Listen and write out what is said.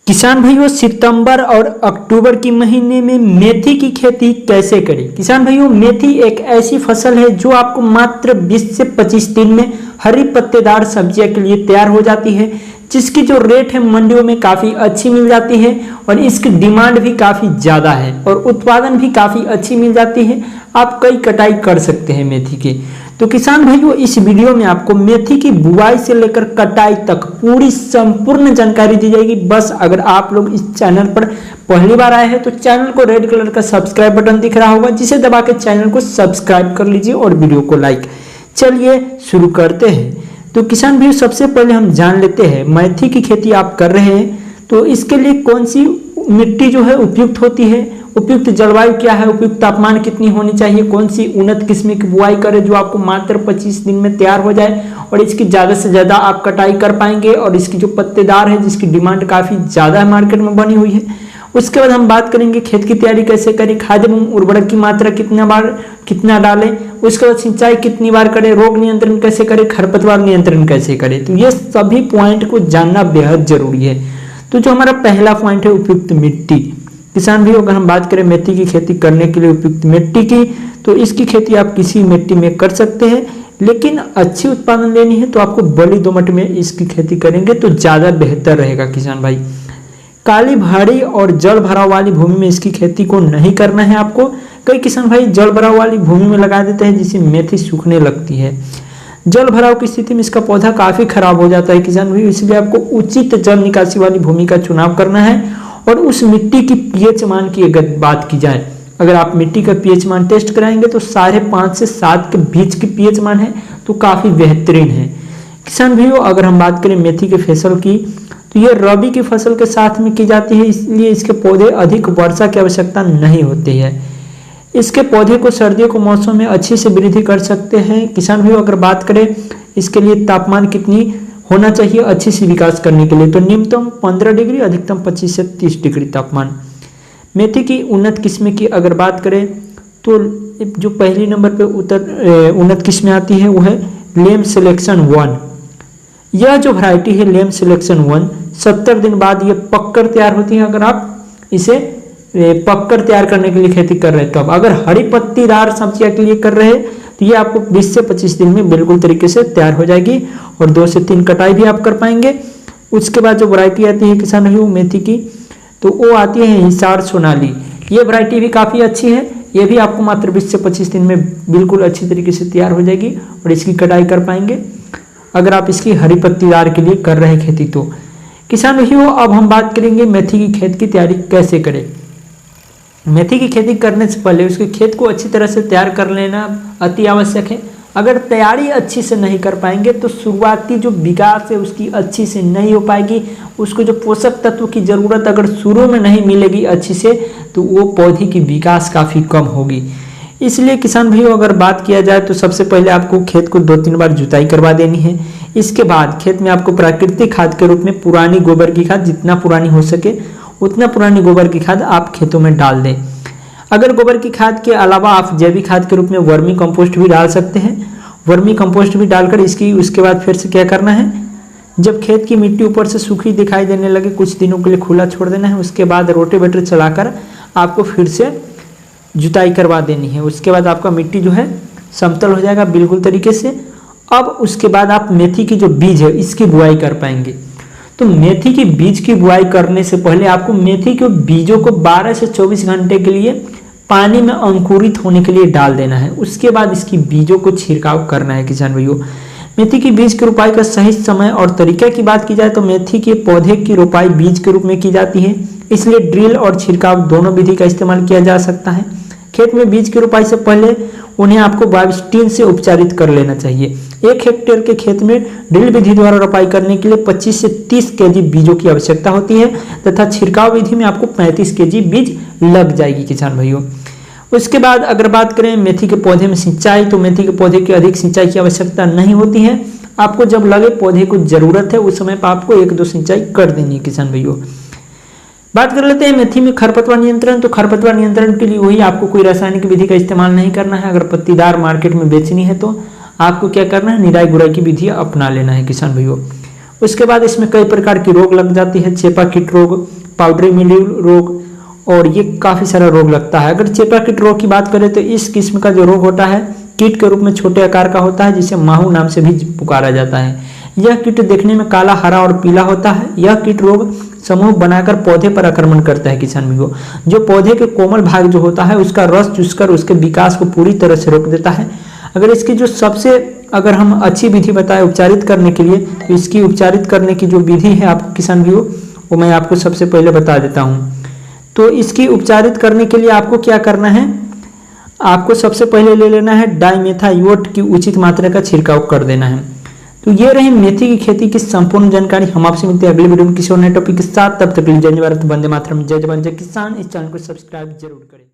किसान भाइयों, सितंबर और अक्टूबर के महीने में मेथी की खेती कैसे करें। किसान भाइयों, मेथी एक ऐसी फसल है जो आपको मात्र 20 से 25 दिन में हरी पत्तेदार सब्जियां के लिए तैयार हो जाती है, जिसकी जो रेट है मंडियों में काफ़ी अच्छी मिल जाती है और इसकी डिमांड भी काफ़ी ज़्यादा है और उत्पादन भी काफ़ी अच्छी मिल जाती है। आप कई कटाई कर सकते हैं मेथी की। तो किसान भाइयों, इस वीडियो में आपको मेथी की बुआई से लेकर कटाई तक पूरी संपूर्ण जानकारी दी जाएगी। बस अगर आप लोग इस चैनल पर पहली बार आए हैं तो चैनल को रेड कलर का सब्सक्राइब बटन दिख रहा होगा, जिसे दबा के चैनल को सब्सक्राइब कर लीजिए और वीडियो को लाइक। चलिए शुरू करते हैं। तो किसान भाइयों, सबसे पहले हम जान लेते हैं मेथी की खेती आप कर रहे हैं तो इसके लिए कौन सी मिट्टी जो है उपयुक्त होती है, उपयुक्त जलवायु क्या है, उपयुक्त तापमान कितनी होनी चाहिए, कौन सी उन्नत किस्म की बुआई करें जो आपको मात्र 25 दिन में तैयार हो जाए और इसकी ज़्यादा से ज़्यादा आप कटाई कर पाएंगे और इसकी जो पत्तेदार है जिसकी डिमांड काफ़ी ज़्यादा है मार्केट में बनी हुई है। उसके बाद हम बात करेंगे खेत की तैयारी कैसे करें, खाद एवं उर्वरक की मात्रा कितना डालें, उसके बाद सिंचाई कितनी बार करें, रोग नियंत्रण कैसे करें, खरपतवार नियंत्रण कैसे करें। तो ये सभी पॉइंट को जानना बेहद जरूरी है। तो जो हमारा पहला पॉइंट है उपयुक्त मिट्टी। किसान भी अगर हम बात करें मेथी की खेती करने के लिए उपयुक्त मिट्टी की, तो इसकी खेती आप किसी मिट्टी में कर सकते हैं, लेकिन अच्छी उत्पादन लेनी है तो आपको बलुई दोमट में इसकी खेती करेंगे तो ज़्यादा बेहतर रहेगा। किसान भाई, काली भाड़ी और जल भराव वाली भूमि में इसकी खेती को नहीं करना है आपको। कई किसान भाई जल भराव वाली भूमि में लगा देते हैं जिससे मेथी सूखने लगती है। जल भराव की स्थिति में इसका पौधा काफ़ी खराब हो जाता है किसान भाई, इसलिए आपको उचित जल निकासी वाली भूमि का चुनाव करना है। और उस मिट्टी की पीएच मान की अगर बात की जाए, अगर आप मिट्टी का पीएच मान टेस्ट कराएंगे तो 5.5 से 7 के बीच की पीएच मान है तो काफ़ी बेहतरीन है। किसान भाइयों, अगर हम बात करें मेथी के फसल की तो ये रबी की फसल के साथ में की जाती है, इसलिए इसके पौधे अधिक वर्षा की आवश्यकता नहीं होती है। इसके पौधे को सर्दियों के मौसम में अच्छी से वृद्धि कर सकते हैं। किसान भाइयों, अगर बात करें इसके लिए तापमान कितनी होना चाहिए अच्छी सी विकास करने के लिए, तो न्यूनतम 15 डिग्री, अधिकतम 25 से 30 डिग्री तापमान। मेथी की उन्नत किस्म की अगर बात करें तो जो पहली नंबर पे उन्नत किस्में आती है वो है लेम सिलेक्शन 1। यह जो वैरायटी है लेम सिलेक्शन 1, 70 दिन बाद ये पककर तैयार होती है। अगर आप इसे पककर तैयार करने के लिए खेती कर रहे हैं तो अगर हरी पत्तीदार सब्जियां के लिए कर रहे हैं तो ये आपको 20 से 25 दिन में बिल्कुल तरीके से तैयार हो जाएगी और 2 से 3 कटाई भी आप कर पाएंगे। उसके बाद जो वैरायटी आती है किसान भाइयों मेथी की, तो वो आती है हिसार सोनाली। ये वैरायटी भी काफ़ी अच्छी है, ये भी आपको मात्र 20 से 25 दिन में बिल्कुल अच्छी तरीके से तैयार हो जाएगी और इसकी कटाई कर पाएंगे अगर आप इसकी हरी पत्तीदार के लिए कर रहे हैं खेती। तो किसान भाइयों, अब हम बात करेंगे मेथी की खेत की तैयारी कैसे करें। मेथी की खेती करने से पहले उसके खेत को अच्छी तरह से तैयार कर लेना अति आवश्यक है। अगर तैयारी अच्छी से नहीं कर पाएंगे तो शुरुआती जो विकास है उसकी अच्छी से नहीं हो पाएगी। उसको जो पोषक तत्व की ज़रूरत अगर शुरू में नहीं मिलेगी अच्छी से तो वो पौधे की विकास काफ़ी कम होगी। इसलिए किसान भाइयों, अगर बात किया जाए तो सबसे पहले आपको खेत को 2-3 बार जुताई करवा देनी है। इसके बाद खेत में आपको प्राकृतिक खाद के रूप में पुरानी गोबर की खाद, जितना पुरानी हो सके उतना पुरानी गोबर की खाद आप खेतों में डाल दें। अगर गोबर की खाद के अलावा आप जैविक खाद के रूप में वर्मी कंपोस्ट भी डाल सकते हैं। वर्मी कंपोस्ट भी डालकर उसके बाद फिर से क्या करना है, जब खेत की मिट्टी ऊपर से सूखी दिखाई देने लगे कुछ दिनों के लिए खुला छोड़ देना है। उसके बाद रोटेवेटर चलाकर आपको फिर से जुताई करवा देनी है। उसके बाद आपका मिट्टी जो है समतल हो जाएगा बिल्कुल तरीके से। अब उसके बाद आप मेथी की जो बीज है इसकी बुआई कर पाएंगे। तो मेथी की बीज की बुआई करने से पहले आपको मेथी के बीजों को 12 से 24 घंटे के लिए पानी में अंकुरित होने के लिए डाल देना है। उसके बाद इसकी बीजों को छिड़काव करना है। किसान भाइयों, मेथी की बीज की रोपाई का सही समय और तरीके की बात की जाए तो मेथी के पौधे की रोपाई बीज के रूप में की जाती है, इसलिए ड्रिल और छिड़काव दोनों विधि का इस्तेमाल किया जा सकता है। खेत में बीज की रोपाई से पहले उन्हें आपको बायोस्टीन से उपचारित कर लेना चाहिए। 1 हेक्टेयर के खेत में ड्रिल विधि द्वारा रोपाई करने के लिए 25 से 30 केजी बीजों की आवश्यकता होती है तथा छिड़काव विधि में आपको 35 केजी बीज लग जाएगी। किसान भाइयों, उसके बाद अगर बात करें मेथी के पौधे में सिंचाई, तो मेथी के पौधे की अधिक सिंचाई की आवश्यकता नहीं होती है। आपको जब लगे पौधे को जरूरत है उस समय पर आपको 1-2 सिंचाई कर देनी है। किसान भाइयों, बात कर लेते हैं मेथी में खरपतवार नियंत्रण। तो खरपतवार नियंत्रण के लिए वही आपको कोई रासायनिक विधि का इस्तेमाल नहीं करना है। अगर पत्तीदार मार्केट में बेचनी है तो आपको क्या करना है, निराई गुड़ाई की विधि अपना लेना है। किसान भाइयों, उसके बाद इसमें कई प्रकार की रोग लग जाती है, चेपा कीट रोग, पाउडरी मिल्ड्यू रोग, और ये काफी सारा रोग लगता है। अगर चेपा कीट रोग की बात करें तो इस किस्म का जो रोग होता है कीट के रूप में छोटे आकार का होता है, जिसे माहू नाम से भी पुकारा जाता है। यह कीट देखने में काला, हरा और पीला होता है। यह कीट रोग समूह बनाकर पौधे पर आक्रमण करता है किसान भाइयों। जो पौधे के कोमल भाग जो होता है उसका रस चूसकर उसके विकास को पूरी तरह से रोक देता है। अगर इसकी जो सबसे अगर हम अच्छी विधि बताएं उपचारित करने के लिए, तो इसकी उपचारित करने की जो विधि है आपको किसान भाइयों, वो मैं आपको सबसे पहले बता देता हूँ। तो इसकी उपचारित करने के लिए आपको क्या करना है, आपको सबसे पहले ले लेना है डाइमेथायोट की उचित मात्रा का छिड़काव कर देना है। तो ये रही मेथी की खेती की संपूर्ण जानकारी। हम आपसे मिलते हैं अगले वीडियो में किसी और नए टॉपिक के साथ। तब तक के लिए जय भारत, वंदे मातरम, जय जवान जय किसान। इस चैनल को सब्सक्राइब जरूर करें।